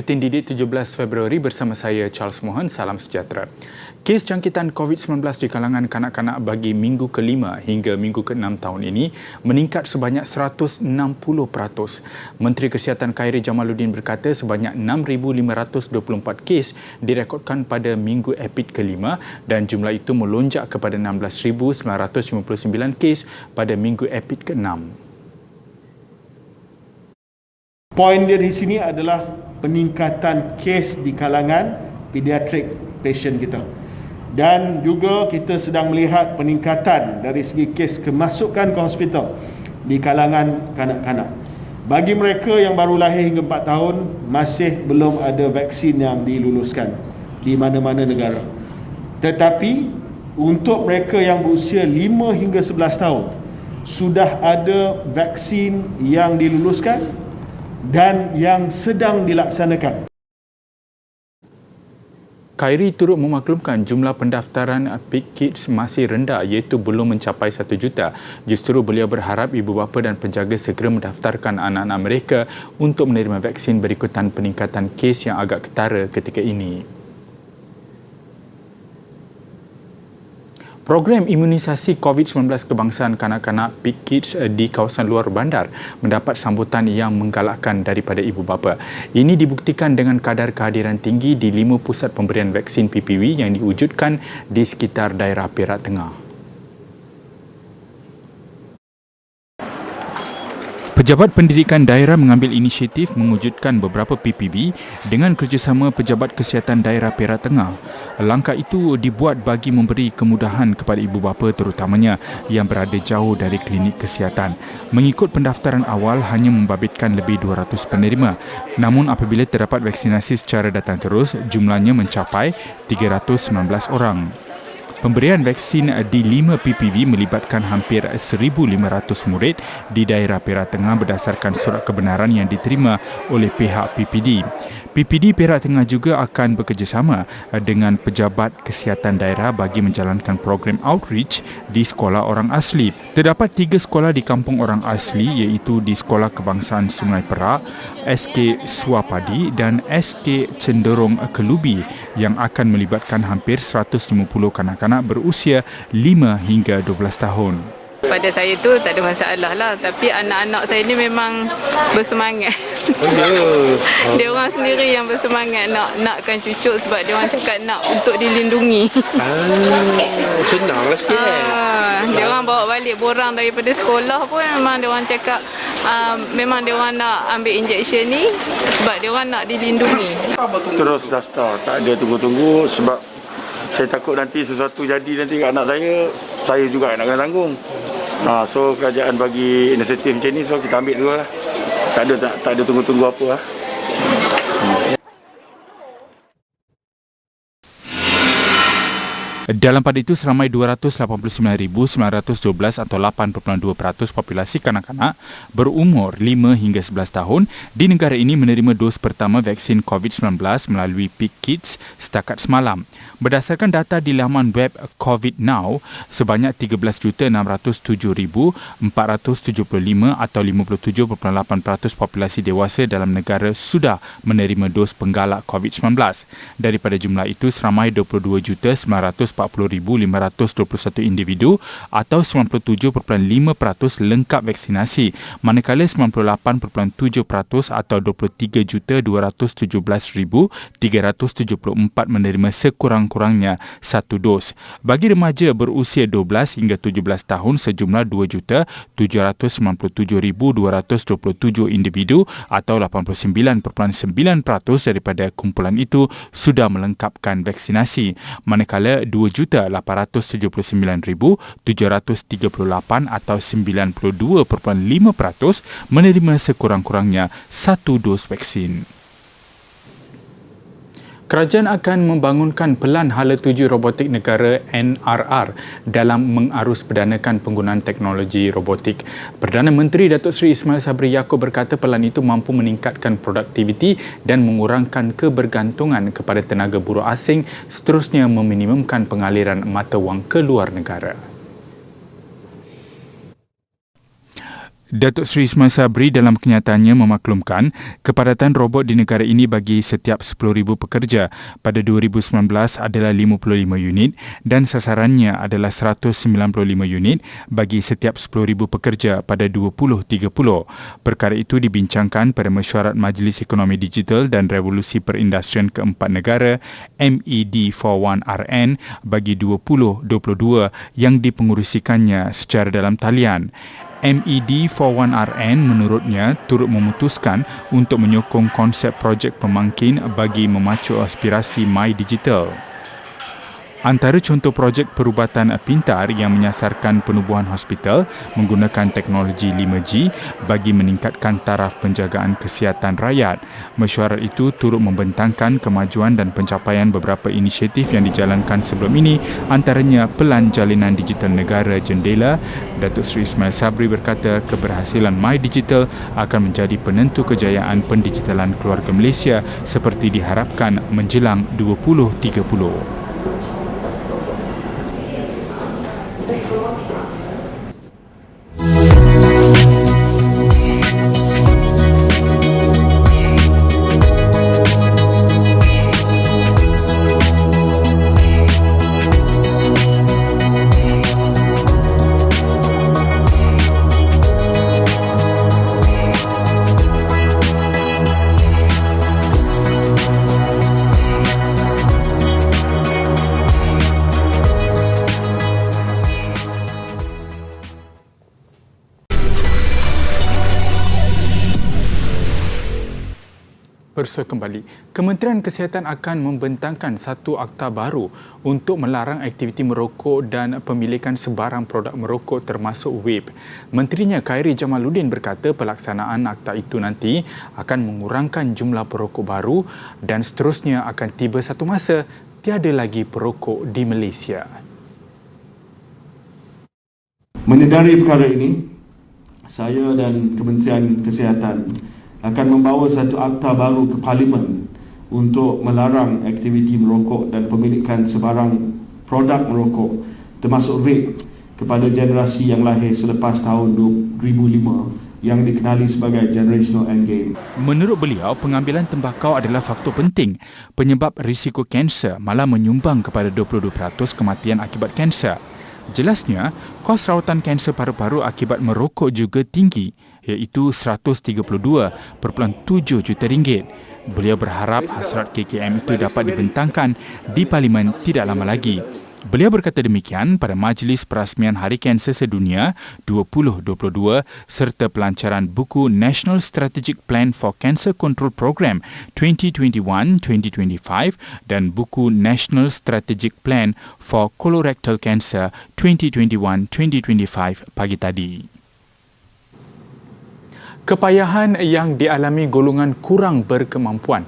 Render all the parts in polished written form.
Buletin Didik 17 Februari bersama saya Charles Mohan. Salam sejahtera. Kes jangkitan COVID-19 di kalangan kanak-kanak bagi minggu ke-5 hingga minggu ke-6 tahun ini meningkat sebanyak 160%. Menteri Kesihatan Khairy Jamaluddin berkata sebanyak 6,524 kes direkodkan pada minggu epid ke-5 dan jumlah itu melonjak kepada 16,959 kes pada minggu epid ke-6. Poin dia di sini adalah peningkatan kes di kalangan pediatric patient kita. Dan juga kita sedang melihat peningkatan dari segi kes kemasukan ke hospital di kalangan kanak-kanak. Bagi mereka yang baru lahir hingga 4 tahun, masih belum ada vaksin yang diluluskan di mana-mana negara. Tetapi untuk mereka yang berusia 5 hingga 11 tahun, sudah ada vaksin yang diluluskan dan yang sedang dilaksanakan. Khairy turut memaklumkan jumlah pendaftaran PIK-KIDS masih rendah iaitu belum mencapai 1 juta. Justru beliau berharap ibu bapa dan penjaga segera mendaftarkan anak-anak mereka untuk menerima vaksin berikutan peningkatan kes yang agak ketara ketika ini. Program imunisasi COVID-19 kebangsaan kanak-kanak PIK-KIDS di kawasan luar bandar mendapat sambutan yang menggalakkan daripada ibu bapa. Ini dibuktikan dengan kadar kehadiran tinggi di 5 pusat pemberian vaksin PPV yang diwujudkan di sekitar daerah Perak Tengah. Pejabat Pendidikan Daerah mengambil inisiatif mewujudkan beberapa PPV dengan kerjasama Pejabat Kesihatan Daerah Perak Tengah. Langkah itu dibuat bagi memberi kemudahan kepada ibu bapa terutamanya yang berada jauh dari klinik kesihatan. Mengikut pendaftaran awal hanya membabitkan lebih 200 penerima. Namun apabila terdapat vaksinasi secara datang terus, jumlahnya mencapai 319 orang. Pemberian vaksin di 5 PPV melibatkan hampir 1,500 murid di daerah Perak Tengah berdasarkan surat kebenaran yang diterima oleh pihak PPD. PPD Perak Tengah juga akan bekerjasama dengan pejabat kesihatan daerah bagi menjalankan program outreach di sekolah orang asli. Terdapat 3 sekolah di kampung orang asli iaitu di Sekolah Kebangsaan Sungai Perak, SK Suapadi dan SK Cenderung Kelubi yang akan melibatkan hampir 150 kanak-kanak berusia 5 hingga 12 tahun. Pada saya tu tak ada masalah lah, tapi anak-anak saya ni memang bersemangat. Dia orang sendiri yang bersemangat nakkan cucuk sebab dia orang cakap nak untuk dilindungi. Senanglah sikit kan. Dia orang bawa balik borang daripada sekolah pun memang dia orang cakap memang dia orang nak ambil injection ni sebab dia orang nak dilindungi. Terus daftar, tak ada tunggu-tunggu sebab saya takut nanti sesuatu jadi nanti kat anak saya juga nak kena tanggung. So kerajaan bagi inisiatif macam ni, so kita ambil dulu lah. Tak ada tunggu-tunggu apa lah. Dalam pada itu, seramai 289,912 atau 8.2% populasi kanak-kanak berumur 5 hingga 11 tahun di negara ini menerima dos pertama vaksin COVID-19 melalui PIK-KIDS setakat semalam. Berdasarkan data di laman web COVID Now, sebanyak 13,607,475 atau 57.8% populasi dewasa dalam negara sudah menerima dos penggalak COVID-19. Daripada jumlah itu, seramai 22,940,521 individu atau 97.5% lengkap vaksinasi, manakala 98.7% atau 23,217,374 menerima sekurang-kurangnya 1 dos. Bagi remaja berusia 12 hingga 17 tahun, sejumlah 2,797,227 individu atau 89.9% daripada kumpulan itu sudah melengkapkan vaksinasi, manakala 2,879,738 atau 92.5% menerima sekurang-kurangnya 1 dos vaksin. Kerajaan akan membangunkan Pelan Hala Tuju Robotik Negara NRR dalam mengarus perdanakan penggunaan teknologi robotik. Perdana Menteri Datuk Seri Ismail Sabri Yaakob berkata pelan itu mampu meningkatkan produktiviti dan mengurangkan kebergantungan kepada tenaga buruh asing, seterusnya meminimumkan pengaliran mata wang ke luar negara. Datuk Seri Ismail Sabri dalam kenyataannya memaklumkan kepadatan robot di negara ini bagi setiap 10,000 pekerja pada 2019 adalah 55 unit dan sasarannya adalah 195 unit bagi setiap 10,000 pekerja pada 2030. Perkara itu dibincangkan pada mesyuarat Majlis Ekonomi Digital dan Revolusi Perindustrian keempat negara MED41RN bagi 2022 yang dipengerusikannya secara dalam talian. MED41RN menurutnya turut memutuskan untuk menyokong konsep projek pemangkin bagi memacu aspirasi My Digital. Antara contoh projek perubatan pintar yang menyasarkan penubuhan hospital menggunakan teknologi 5G bagi meningkatkan taraf penjagaan kesihatan rakyat. Mesyuarat itu turut membentangkan kemajuan dan pencapaian beberapa inisiatif yang dijalankan sebelum ini, antaranya Pelan Jalinan Digital Negara Jendela. Datuk Seri Ismail Sabri berkata keberhasilan My Digital akan menjadi penentu kejayaan pendigitalan keluarga Malaysia seperti diharapkan menjelang 2030. Bersua kembali, Kementerian Kesihatan akan membentangkan satu akta baru untuk melarang aktiviti merokok dan pemilikan sebarang produk merokok termasuk vape. Menterinya Khairi Jamaluddin berkata pelaksanaan akta itu nanti akan mengurangkan jumlah perokok baru dan seterusnya akan tiba satu masa tiada lagi perokok di Malaysia. Menyedari perkara ini, saya dan Kementerian Kesihatan akan membawa satu akta baru ke Parlimen untuk melarang aktiviti merokok dan pemilikan sebarang produk merokok termasuk vape kepada generasi yang lahir selepas tahun 2005 yang dikenali sebagai generational endgame. Menurut beliau, pengambilan tembakau adalah faktor penting penyebab risiko kanser, malah menyumbang kepada 22% kematian akibat kanser. Jelasnya, kos rawatan kanser paru-paru akibat merokok juga tinggi, iaitu RM132.7 juta. Beliau berharap hasrat KKM itu dapat dibentangkan di Parlimen tidak lama lagi. Beliau berkata demikian pada Majlis Perasmian Hari Kanser Sedunia 2022 serta pelancaran buku National Strategic Plan for Cancer Control Program 2021-2025 dan buku National Strategic Plan for Colorectal Cancer 2021-2025 pagi tadi. Kepayahan yang dialami golongan kurang berkemampuan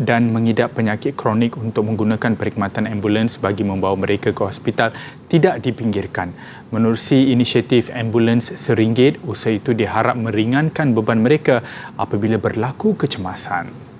dan mengidap penyakit kronik untuk menggunakan perkhidmatan ambulans bagi membawa mereka ke hospital tidak dipinggirkan. Menerusi inisiatif ambulans RM1, usaha itu diharap meringankan beban mereka apabila berlaku kecemasan.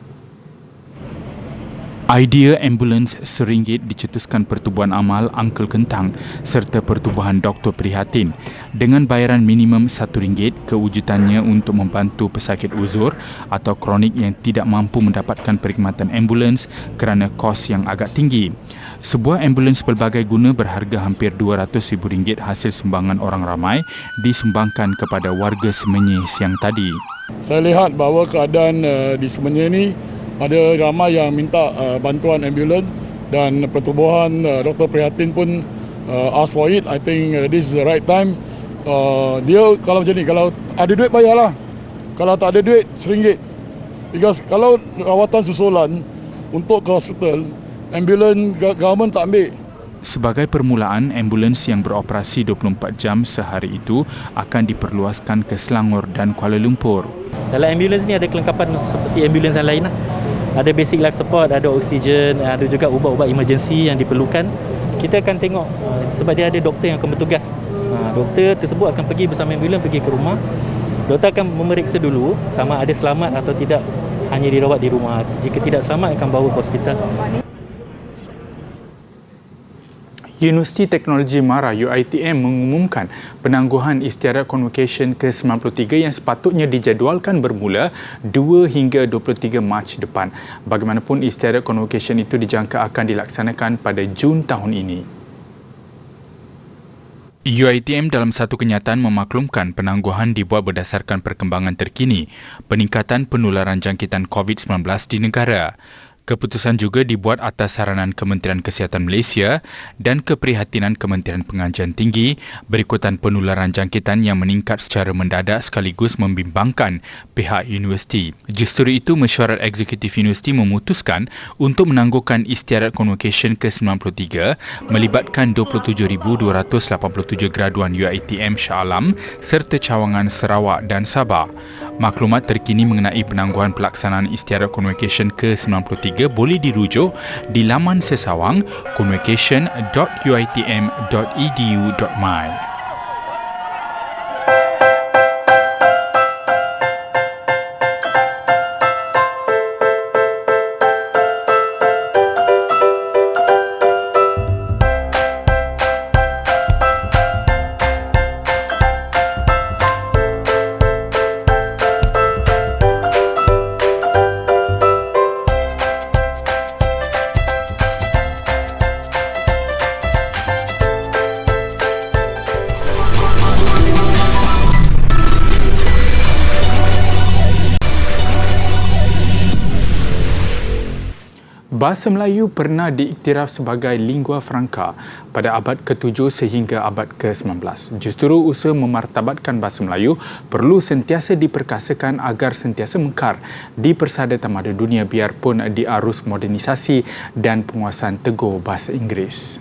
Idea ambulans RM1 dicetuskan Pertubuhan Amal Uncle Kentang serta Pertubuhan Doktor Prihatin dengan bayaran minimum RM1 kewujudannya untuk membantu pesakit uzur atau kronik yang tidak mampu mendapatkan perkhidmatan ambulans kerana kos yang agak tinggi. Sebuah ambulans pelbagai guna berharga hampir RM200,000 hasil sumbangan orang ramai disumbangkan kepada warga Semenyih siang tadi. Saya lihat bahawa keadaan di Semenyih ini ada ramai yang minta bantuan ambulans dan Pertubuhan Doktor Prihatin pun ask for it. I think this is the right time. Dia kalau macam ni, kalau ada duit bayarlah. Kalau tak ada duit, RM1. Because kalau rawatan susulan untuk ke hospital, ambulans government tak ambil. Sebagai permulaan, ambulans yang beroperasi 24 jam sehari itu akan diperluaskan ke Selangor dan Kuala Lumpur. Dalam ambulans ni ada kelengkapan seperti ambulans yang lain. Ada basic life support, ada oksigen, ada juga ubat-ubat emergency yang diperlukan. Kita akan tengok sebab dia ada doktor yang akan bertugas. Doktor tersebut akan pergi bersama ambulans pergi ke rumah. Doktor akan memeriksa dulu sama ada selamat atau tidak, hanya dirawat di rumah. Jika tidak selamat akan bawa ke hospital. Universiti Teknologi MARA UiTM mengumumkan penangguhan istiadat Convocation ke-93 yang sepatutnya dijadualkan bermula 2 hingga 23 Mac depan. Bagaimanapun, istiadat Convocation itu dijangka akan dilaksanakan pada Jun tahun ini. UiTM dalam satu kenyataan memaklumkan penangguhan dibuat berdasarkan perkembangan terkini peningkatan penularan jangkitan COVID-19 di negara. Keputusan juga dibuat atas saranan Kementerian Kesihatan Malaysia dan keprihatinan Kementerian Pengajian Tinggi berikutan penularan jangkitan yang meningkat secara mendadak sekaligus membimbangkan pihak universiti. Justru itu, Mesyuarat Eksekutif Universiti memutuskan untuk menangguhkan istiadat Convocation ke-93 melibatkan 27,287 graduan UiTM Shah Alam serta cawangan Sarawak dan Sabah. Maklumat terkini mengenai penangguhan pelaksanaan istiadat Convocation ke-93 boleh dirujuk di laman sesawang convocation.uitm.edu.my. Bahasa Melayu pernah diiktiraf sebagai lingua franca pada abad ke-7 sehingga abad ke-19. Justru usaha memartabatkan bahasa Melayu perlu sentiasa diperkasakan agar sentiasa mekar di persada tamadun dunia biarpun di arus modernisasi dan penguasaan tegur bahasa Inggeris.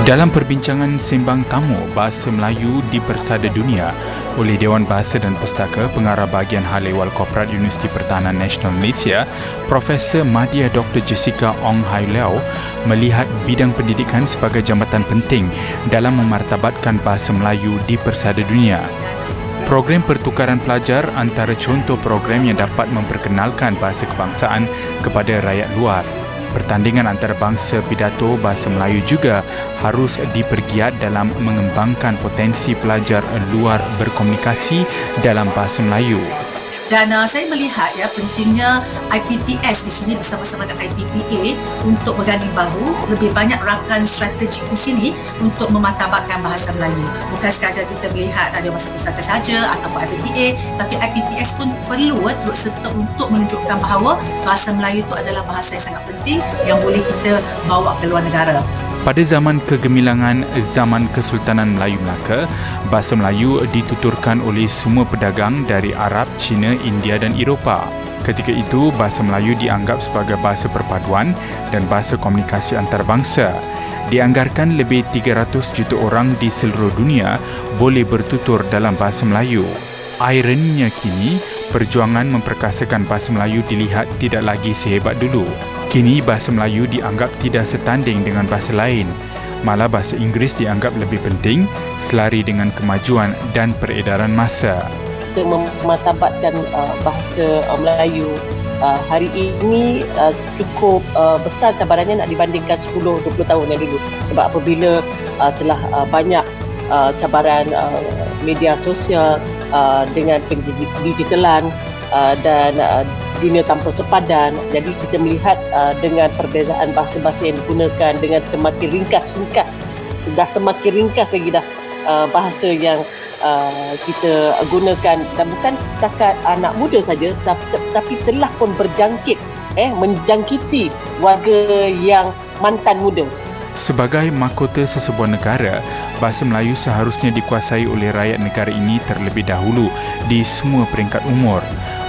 Dalam perbincangan sembang tamu Bahasa Melayu di Persada Dunia oleh Dewan Bahasa dan Pustaka, Pengarah Bahagian Hal Ehwal Korporat Universiti Pertahanan Nasional Malaysia, Profesor Madya Dr. Jessica Ong Hai Lew melihat bidang pendidikan sebagai jambatan penting dalam memartabatkan bahasa Melayu di Persada Dunia. Program pertukaran pelajar antara contoh program yang dapat memperkenalkan bahasa kebangsaan kepada rakyat luar. Pertandingan antarabangsa pidato bahasa Melayu juga harus dipergiat dalam mengembangkan potensi pelajar luar berkomunikasi dalam bahasa Melayu. Dan saya melihat pentingnya IPTS di sini bersama-sama dengan IPTA untuk berganding bahu, lebih banyak rakan strategik di sini untuk memartabatkan bahasa Melayu. Bukan sekadar kita melihat ada bahasa pustaka saja ataupun IPTA, tapi IPTS pun perlu turut serta untuk menunjukkan bahawa bahasa Melayu itu adalah bahasa yang sangat penting yang boleh kita bawa ke luar negara. Pada zaman kegemilangan zaman Kesultanan Melayu Melaka, bahasa Melayu dituturkan oleh semua pedagang dari Arab, Cina, India dan Eropah. Ketika itu, bahasa Melayu dianggap sebagai bahasa perpaduan dan bahasa komunikasi antarabangsa. Dianggarkan lebih 300 juta orang di seluruh dunia boleh bertutur dalam bahasa Melayu. Ironinya kini, perjuangan memperkasakan bahasa Melayu dilihat tidak lagi sehebat dulu. Kini bahasa Melayu dianggap tidak setanding dengan bahasa lain. Malah bahasa Inggeris dianggap lebih penting selari dengan kemajuan dan peredaran masa. Kita memartabatkan bahasa Melayu hari ini cukup besar cabarannya nak dibandingkan 10-20 tahun yang dulu. Sebab apabila telah banyak cabaran media sosial dengan digitalan dan dunia tanpa sepadan, jadi kita melihat dengan perbezaan bahasa-bahasa yang digunakan dengan semakin ringkas lagi bahasa yang kita gunakan, dan bukan setakat anak muda saja tapi telah pun menjangkiti warga yang mantan muda. Sebagai mahkota sesebuah negara, bahasa Melayu seharusnya dikuasai oleh rakyat negara ini terlebih dahulu di semua peringkat umur.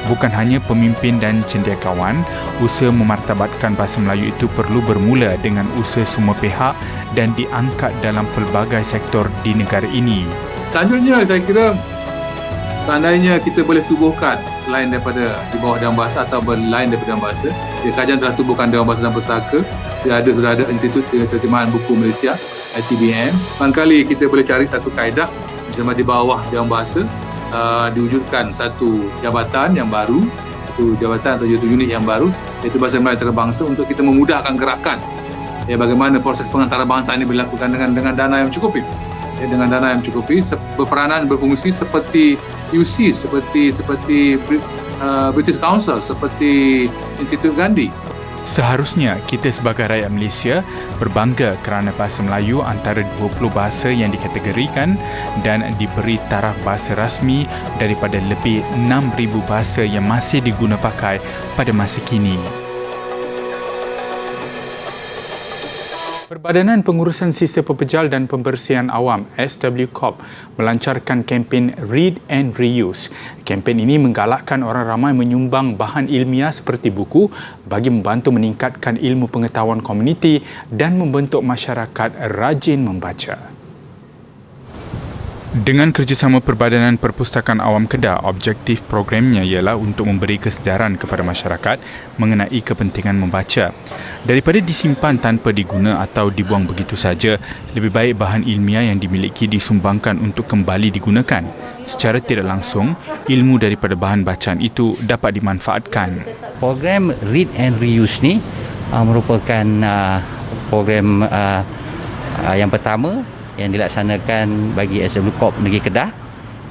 Bukan hanya pemimpin dan cendekiawan, usaha memartabatkan bahasa Melayu itu perlu bermula dengan usaha semua pihak dan diangkat dalam pelbagai sektor di negara ini. Selanjutnya, saya kira seandainya kita boleh tubuhkan selain daripada di bawah Dewan Bahasa atau berlain daripada Dewan Bahasa, kerajaan telah tubuhkan Dewan Bahasa dan Pustaka, sudah ada Institut Terjemahan Buku Malaysia, ITBM. Barangkali kita boleh cari satu kaedah di bawah Dewan Bahasa, diwujudkan satu jabatan yang baru, satu jabatan atau satu unit yang baru, iaitu Bahasa Melayu Antarabangsa, untuk kita memudahkan gerakan bagaimana proses pengantarabangsa ini dilakukan dengan dana yang cukupi. Dengan dana yang cukupi, berperanan berfungsi seperti UC, seperti British Council, seperti Institut Gandhi. Seharusnya kita sebagai rakyat Malaysia berbangga kerana bahasa Melayu antara 20 bahasa yang dikategorikan dan diberi taraf bahasa rasmi daripada lebih 6,000 bahasa yang masih diguna pakai pada masa kini. Perbadanan Pengurusan Sistem Pepejal dan Pembersihan Awam SWCOP melancarkan kempen Read and Reuse. Kempen ini menggalakkan orang ramai menyumbang bahan ilmiah seperti buku bagi membantu meningkatkan ilmu pengetahuan komuniti dan membentuk masyarakat rajin membaca. Dengan kerjasama Perbadanan Perpustakaan Awam Kedah, objektif programnya ialah untuk memberi kesedaran kepada masyarakat mengenai kepentingan membaca. Daripada disimpan tanpa diguna atau dibuang begitu saja, lebih baik bahan ilmiah yang dimiliki disumbangkan untuk kembali digunakan. Secara tidak langsung, ilmu daripada bahan bacaan itu dapat dimanfaatkan. Program Read and Reuse ni merupakan program yang pertama yang dilaksanakan bagi SWCOP Negeri Kedah,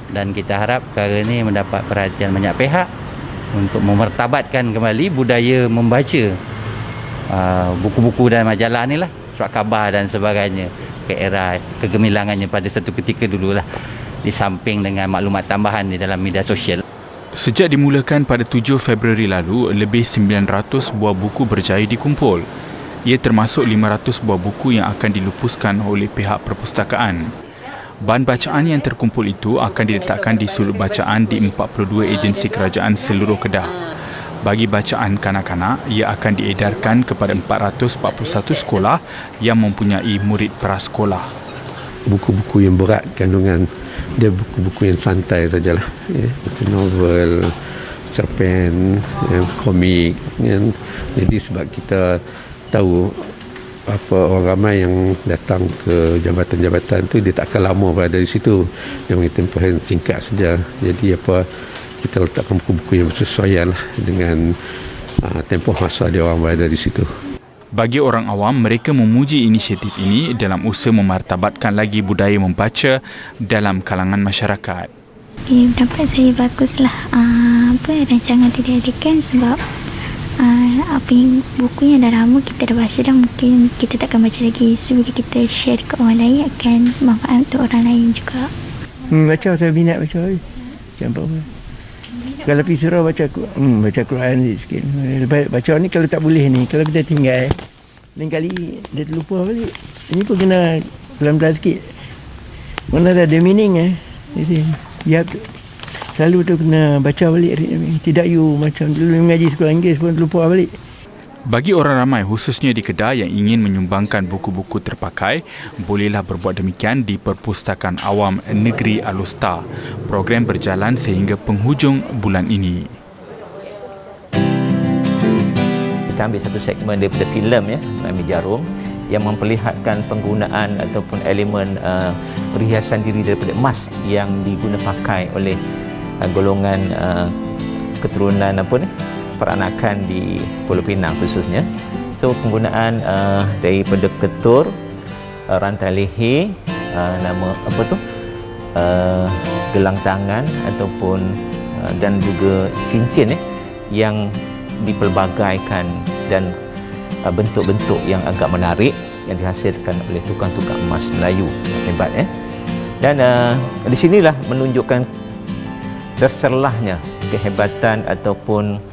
dan kita harap perkara ini mendapat perhatian banyak pihak untuk memertabatkan kembali budaya membaca buku-buku dan majalah ni lah, surat khabar dan sebagainya ke era kegemilangannya pada satu ketika dululah, di samping dengan maklumat tambahan di dalam media sosial. Sejak dimulakan pada 7 Februari lalu, lebih 900 buah buku berjaya dikumpul. Ia termasuk 500 buah buku yang akan dilupuskan oleh pihak perpustakaan. Bahan bacaan yang terkumpul itu akan diletakkan di suluk bacaan di 42 agensi kerajaan seluruh Kedah. Bagi bacaan kanak-kanak, ia akan diedarkan kepada 441 sekolah yang mempunyai murid prasekolah. Buku-buku yang berat kandungan dia buku-buku yang santai sajalah, novel, cerpen, komik. Jadi sebab kita tahu apa orang ramai yang datang ke jabatan-jabatan tu dia tak akan lama berada di situ, dia mengambil tempoh yang singkat saja. Jadi kita letakkan buku-buku yang bersesuaian lah dengan tempoh masa dia orang berada di situ. Bagi orang awam, mereka memuji inisiatif ini dalam usaha memartabatkan lagi budaya membaca dalam kalangan masyarakat. Pendapat saya baguslah rancangan diadakan, sebab buku yang dah lama kita dah baca dah, mungkin kita takkan baca lagi. So bila kita share dekat orang lain akan manfaat untuk orang lain juga. Baca, saya minat baca. Macam apa? Kalau pergi surau baca Quran sikit. Baca ni kalau tak boleh ni, kalau kita tinggal lain kali dia terlupa balik. Ini pun kena pelan-pelan sikit. Mana ada meaning Ya, selalu tu kena baca balik. Tidak macam dulu mengaji sekolah Inggeris pun lupa balik. Bagi orang ramai, khususnya di Kedah yang ingin menyumbangkan buku-buku terpakai, bolehlah berbuat demikian di Perpustakaan Awam Negeri Alustar. Program berjalan sehingga penghujung bulan ini. Kita ambil satu segmen daripada filem Mami Jarum yang memperlihatkan penggunaan ataupun elemen perhiasan diri daripada emas yang diguna pakai oleh golongan keturunan peranakan di Pulau Pinang khususnya. So penggunaan daripada ketur, rantai leher, gelang tangan ataupun dan juga cincin yang dipelbagaikan dan bentuk-bentuk yang agak menarik yang dihasilkan oleh tukang-tukang emas Melayu hebat dan di sinilah menunjukkan terserlahnya kehebatan ataupun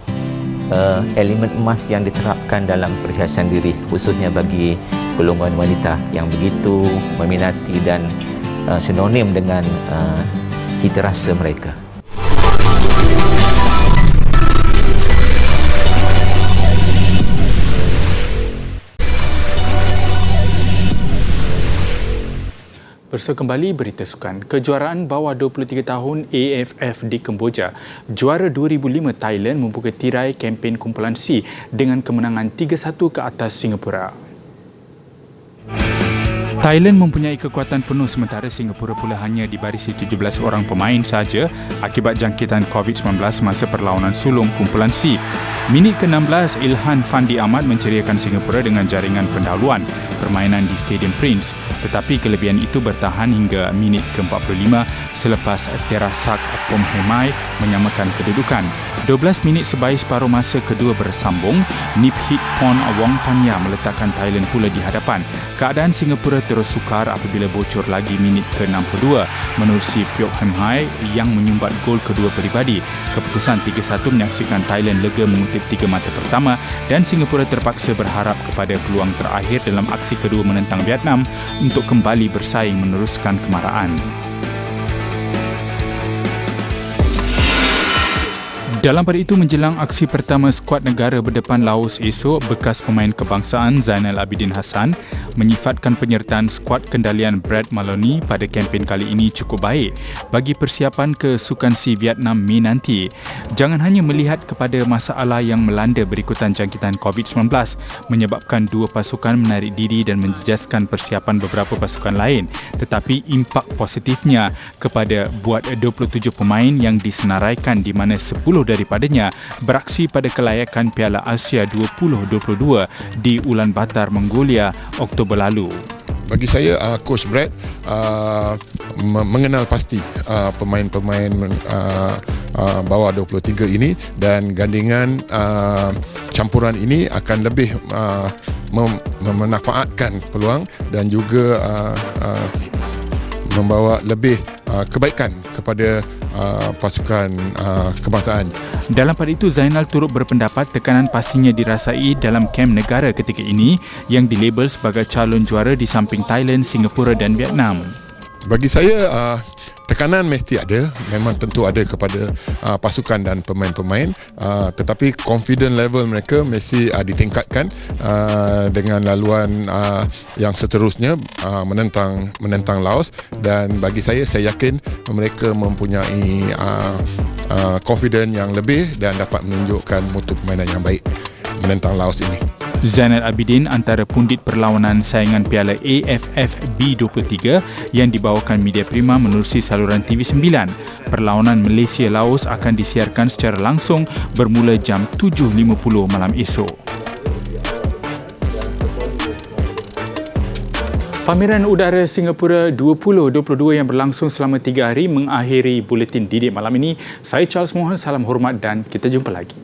elemen emas yang diterapkan dalam perhiasan diri, khususnya bagi golongan wanita yang begitu meminati dan sinonim dengan cita rasa mereka. Bersama kembali berita sukan. Kejuaraan bawah 23 tahun AFF di Kemboja. Juara 2005 Thailand membuka tirai kempen kumpulan C dengan kemenangan 3-1 ke atas Singapura. Thailand mempunyai kekuatan penuh sementara Singapura pula hanya dibarisi 17 orang pemain sahaja akibat jangkitan COVID-19 masa perlawanan sulung kumpulan C. Minit ke-16, Ilhan Fandi Ahmad menceriakan Singapura dengan jaringan pendahuluan permainan di Stadium Prince. Tetapi kelebihan itu bertahan hingga minit ke-45 selepas Terasak Pomhemai menyamakan kedudukan. 12 minit sebaik separuh masa kedua bersambung, Nip Hit Pon Wong Panya meletakkan Thailand pula di hadapan. Keadaan Singapura terus sukar apabila bocor lagi minit ke-62 menerusi Pyok Hem Hai yang menyumbat gol kedua peribadi. Keputusan 3-1 menyaksikan Thailand lega mengutip 3 mata pertama dan Singapura terpaksa berharap kepada peluang terakhir dalam aksi kedua menentang Vietnam untuk kembali bersaing meneruskan kemarahan. Dalam pada itu, menjelang aksi pertama skuad negara berdepan Laos esok, bekas pemain kebangsaan Zainal Abidin Hassan menyifatkan penyertaan skuad kendalian Brad Maloney pada kempen kali ini cukup baik bagi persiapan ke Sukan C Vietnam Mei nanti. Jangan hanya melihat kepada masalah yang melanda berikutan jangkitan COVID-19 menyebabkan dua pasukan menarik diri dan menjejaskan persiapan beberapa pasukan lain, tetapi impak positifnya kepada buat 27 pemain yang disenaraikan di mana 10 daripadanya beraksi pada kelayakan Piala Asia 2022 di Ulaanbaatar, Mongolia, Oktober lalu. Bagi saya, Coach Brad mengenal pasti pemain-pemain bawah 23 ini dan gandingan campuran ini akan lebih memanfaatkan peluang dan juga membawa lebih kebaikan kepada pasukan kebangsaan. Dalam pada itu, Zainal turut berpendapat tekanan pastinya dirasai dalam kem negara ketika ini yang dilabel sebagai calon juara di samping Thailand, Singapura dan Vietnam. Bagi saya, tekanan mesti ada, memang tentu ada kepada pasukan dan pemain-pemain, tetapi confident level mereka mesti ditingkatkan dengan laluan yang seterusnya menentang Laos, dan bagi saya yakin mereka mempunyai confident yang lebih dan dapat menunjukkan mutu permainan yang baik menentang Laos ini. Zainal Abidin antara pundit perlawanan saingan Piala AFF B23 yang dibawakan Media Prima menerusi saluran TV9. Perlawanan Malaysia-Laos akan disiarkan secara langsung bermula jam 7.50 malam esok. Pameran Udara Singapura 2022 yang berlangsung selama 3 hari mengakhiri buletin didik malam ini. Saya Charles Mohan, salam hormat dan kita jumpa lagi.